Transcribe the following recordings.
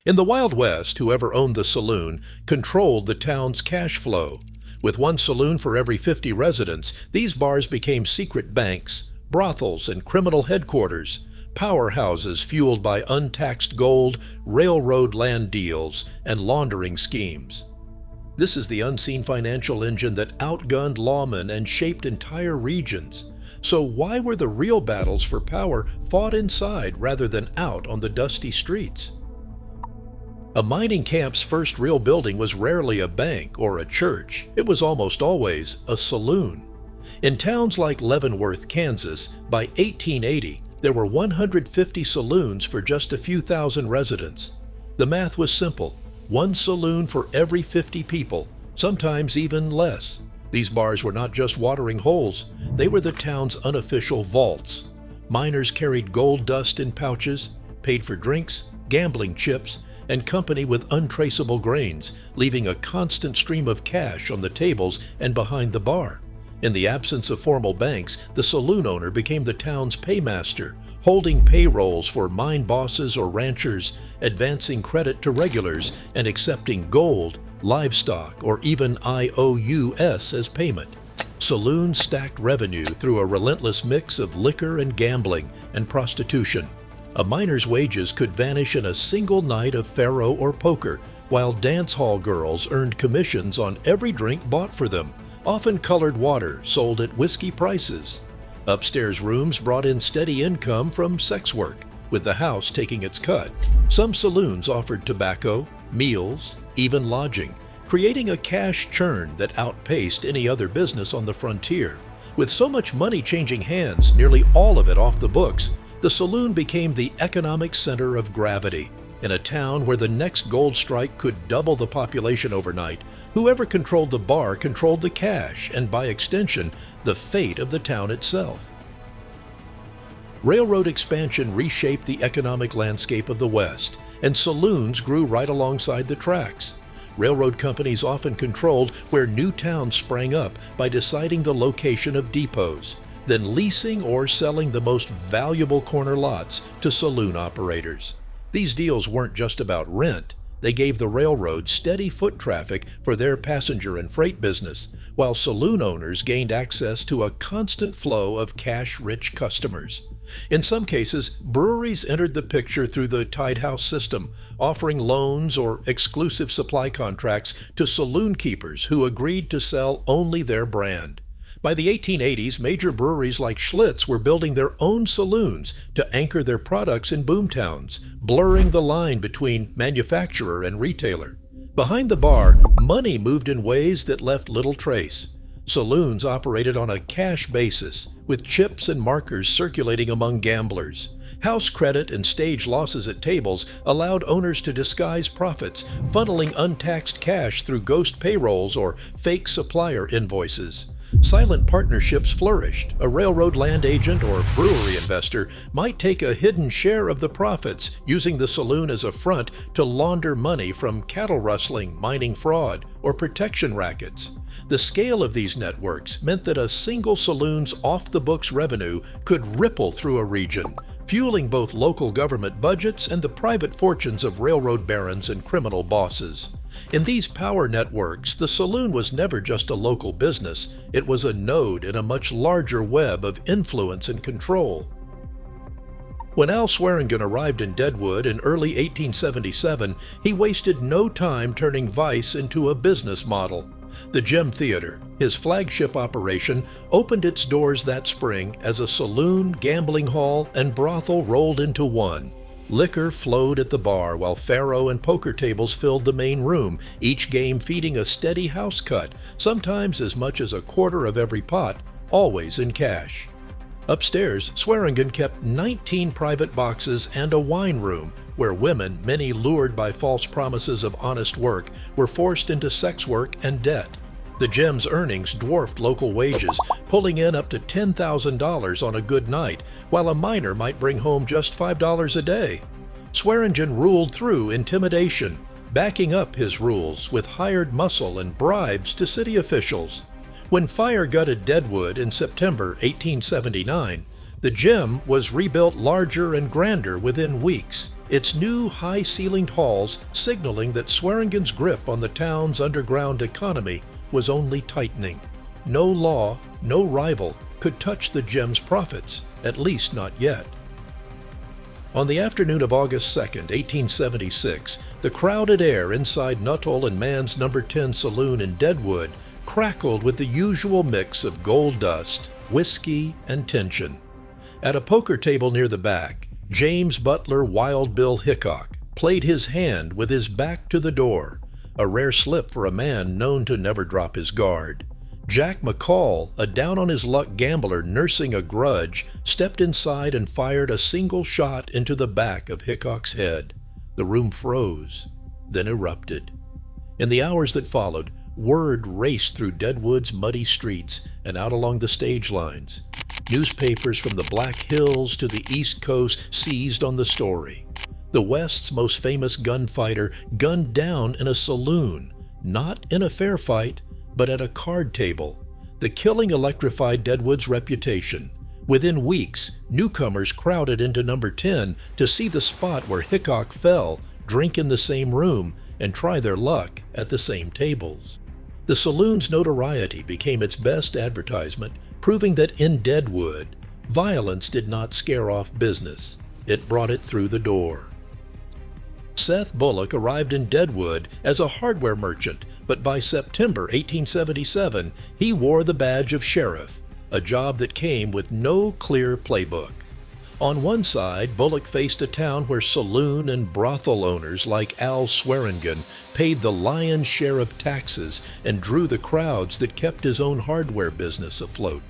In the Wild West, whoever owned the saloon controlled the town's cash flow. With one saloon for every 50 residents, these bars became secret banks, brothels, and criminal headquarters, powerhouses fueled by untaxed gold, railroad land deals, and laundering schemes. This is the unseen financial engine that outgunned lawmen and shaped entire regions. So why were the real battles for power fought inside rather than out on the dusty streets? A mining camp's first real building was rarely a bank or a church. It was almost always a saloon. In towns like Leavenworth, Kansas, by 1880, there were 150 saloons for just a few thousand residents. The math was simple: one saloon for every 50 people, sometimes even less. These bars were not just watering holes, they were the town's unofficial vaults. Miners carried gold dust in pouches, paid for drinks, gambling chips, and company with untraceable grains, leaving a constant stream of cash on the tables and behind the bar. In the absence of formal banks, the saloon owner became the town's paymaster, holding payrolls for mine bosses or ranchers, advancing credit to regulars, and accepting gold, livestock, or even IOUs as payment. Saloons stacked revenue through a relentless mix of liquor and gambling and prostitution. A miner's wages could vanish in a single night of faro or poker, while dance hall girls earned commissions on every drink bought for them, often colored water sold at whiskey prices. Upstairs rooms brought in steady income from sex work, with the house taking its cut. Some saloons offered tobacco, meals, even lodging, creating a cash churn that outpaced any other business on the frontier. With so much money changing hands, nearly all of it off the books, the saloon became the economic center of gravity. In a town where the next gold strike could double the population overnight, whoever controlled the bar controlled the cash and, by extension, the fate of the town itself. Railroad expansion reshaped the economic landscape of the West, and saloons grew right alongside the tracks. Railroad companies often controlled where new towns sprang up by deciding the location of depots, then leasing or selling the most valuable corner lots to saloon operators. These deals weren't just about rent. They gave the railroad steady foot traffic for their passenger and freight business, while saloon owners gained access to a constant flow of cash-rich customers. In some cases, breweries entered the picture through the tied house system, offering loans or exclusive supply contracts to saloon keepers who agreed to sell only their brand. By the 1880s, major breweries like Schlitz were building their own saloons to anchor their products in boomtowns, blurring the line between manufacturer and retailer. Behind the bar, money moved in ways that left little trace. Saloons operated on a cash basis, with chips and markers circulating among gamblers. House credit and stage losses at tables allowed owners to disguise profits, funneling untaxed cash through ghost payrolls or fake supplier invoices. Silent partnerships flourished. A railroad land agent or brewery investor might take a hidden share of the profits, using the saloon as a front to launder money from cattle rustling, mining fraud, or protection rackets. The scale of these networks meant that a single saloon's off-the-books revenue could ripple through a region, fueling both local government budgets and the private fortunes of railroad barons and criminal bosses. In these power networks, the saloon was never just a local business. It was a node in a much larger web of influence and control. When Al Swearengen arrived in Deadwood in early 1877, he wasted no time turning vice into a business model. The Gem Theater, his flagship operation, opened its doors that spring as a saloon, gambling hall, and brothel rolled into one. Liquor flowed at the bar while faro and poker tables filled the main room, each game feeding a steady house cut, sometimes as much as a quarter of every pot, always in cash. Upstairs, Swearengen kept 19 private boxes and a wine room, where women, many lured by false promises of honest work, were forced into sex work and debt. The Gem's earnings dwarfed local wages, pulling in up to $10,000 on a good night, while a miner might bring home just $5 a day. Swearengen ruled through intimidation, backing up his rules with hired muscle and bribes to city officials. When fire gutted Deadwood in September 1879, The gym was rebuilt larger and grander within weeks, its new high-ceilinged halls signaling that Swearengen's grip on the town's underground economy was only tightening. No law, no rival could touch the gym's profits, at least not yet. On the afternoon of August 2, 1876, the crowded air inside Nuttall and Mann's Number 10 Saloon in Deadwood crackled with the usual mix of gold dust, whiskey, and tension. At a poker table near the back, James Butler Wild Bill Hickok played his hand with his back to the door, a rare slip for a man known to never drop his guard. Jack McCall, a down-on-his-luck gambler nursing a grudge, stepped inside and fired a single shot into the back of Hickok's head. The room froze, then erupted. In the hours that followed, word raced through Deadwood's muddy streets and out along the stage lines. Newspapers from the Black Hills to the East Coast seized on the story. The West's most famous gunfighter gunned down in a saloon, not in a fair fight, but at a card table. The killing electrified Deadwood's reputation. Within weeks, newcomers crowded into Number 10 to see the spot where Hickok fell, drink in the same room, and try their luck at the same tables. The saloon's notoriety became its best advertisement, proving that in Deadwood, violence did not scare off business. It brought it through the door. Seth Bullock arrived in Deadwood as a hardware merchant, but by September 1877, he wore the badge of sheriff, a job that came with no clear playbook. On one side, Bullock faced a town where saloon and brothel owners like Al Swearengen paid the lion's share of taxes and drew the crowds that kept his own hardware business afloat.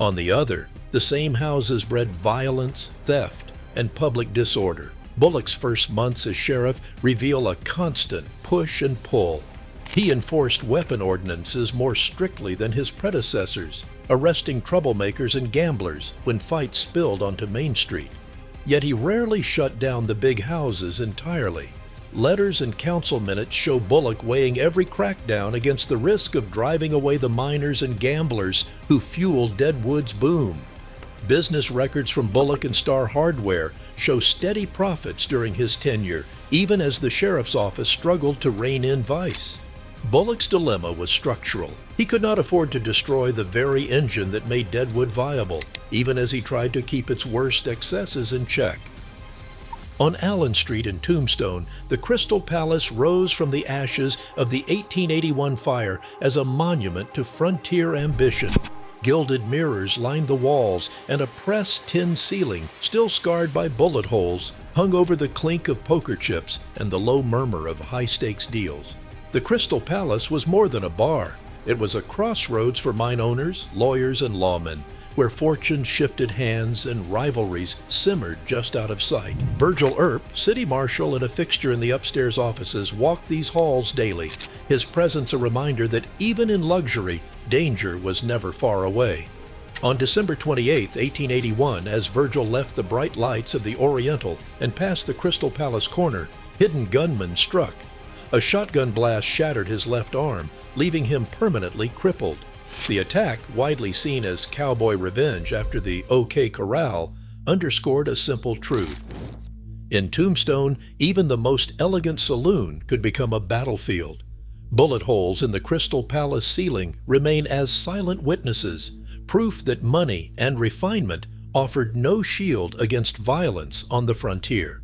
On the other, the same houses bred violence, theft, and public disorder. Bullock's first months as sheriff reveal a constant push and pull. He enforced weapon ordinances more strictly than his predecessors, arresting troublemakers and gamblers when fights spilled onto Main Street. Yet he rarely shut down the big houses entirely. Letters and council minutes show Bullock weighing every crackdown against the risk of driving away the miners and gamblers who fueled Deadwood's boom. Business records from Bullock and Star Hardware show steady profits during his tenure, even as the sheriff's office struggled to rein in vice. Bullock's dilemma was structural. He could not afford to destroy the very engine that made Deadwood viable, even as he tried to keep its worst excesses in check. On Allen Street in Tombstone, the Crystal Palace rose from the ashes of the 1881 fire as a monument to frontier ambition. Gilded mirrors lined the walls, and a pressed tin ceiling, still scarred by bullet holes, hung over the clink of poker chips and the low murmur of high-stakes deals. The Crystal Palace was more than a bar. It was a crossroads for mine owners, lawyers, and lawmen, where fortunes shifted hands and rivalries simmered just out of sight. Virgil Earp, city marshal and a fixture in the upstairs offices, walked these halls daily, his presence a reminder that even in luxury, danger was never far away. On December 28, 1881, as Virgil left the bright lights of the Oriental and passed the Crystal Palace corner, hidden gunmen struck. A shotgun blast shattered his left arm, leaving him permanently crippled. The attack, widely seen as cowboy revenge after the OK Corral, underscored a simple truth. In Tombstone, even the most elegant saloon could become a battlefield. Bullet holes in the Crystal Palace ceiling remain as silent witnesses, proof that money and refinement offered no shield against violence on the frontier.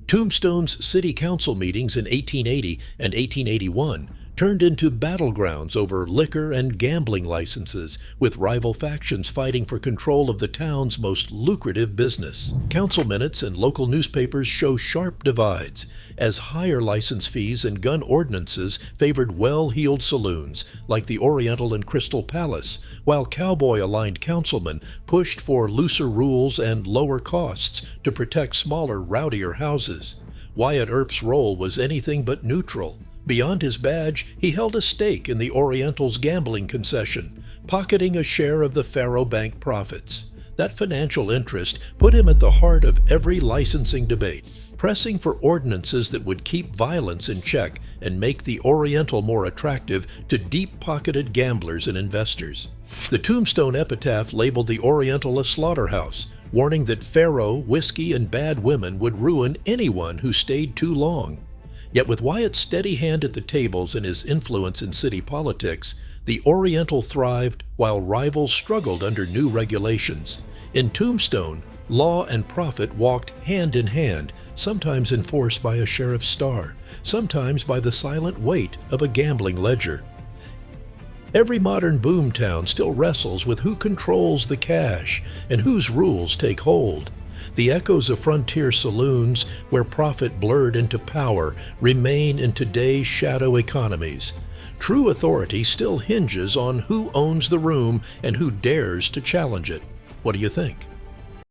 Tombstone's city council meetings in 1880 and 1881 turned into battlegrounds over liquor and gambling licenses, with rival factions fighting for control of the town's most lucrative business. Council minutes and local newspapers show sharp divides, as higher license fees and gun ordinances favored well-heeled saloons like the Oriental and Crystal Palace, while cowboy-aligned councilmen pushed for looser rules and lower costs to protect smaller, rowdier houses. Wyatt Earp's role was anything but neutral. Beyond his badge, he held a stake in the Oriental's gambling concession, pocketing a share of the Faro Bank profits. That financial interest put him at the heart of every licensing debate, pressing for ordinances that would keep violence in check and make the Oriental more attractive to deep-pocketed gamblers and investors. The Tombstone epitaph labeled the Oriental a slaughterhouse, warning that faro, whiskey, and bad women would ruin anyone who stayed too long. Yet with Wyatt's steady hand at the tables and his influence in city politics, the Oriental thrived while rivals struggled under new regulations. In Tombstone, law and profit walked hand in hand, sometimes enforced by a sheriff's star, sometimes by the silent weight of a gambling ledger. Every modern boomtown still wrestles with who controls the cash and whose rules take hold. The echoes of frontier saloons, where profit blurred into power, remain in today's shadow economies. True authority still hinges on who owns the room and who dares to challenge it. What do you think?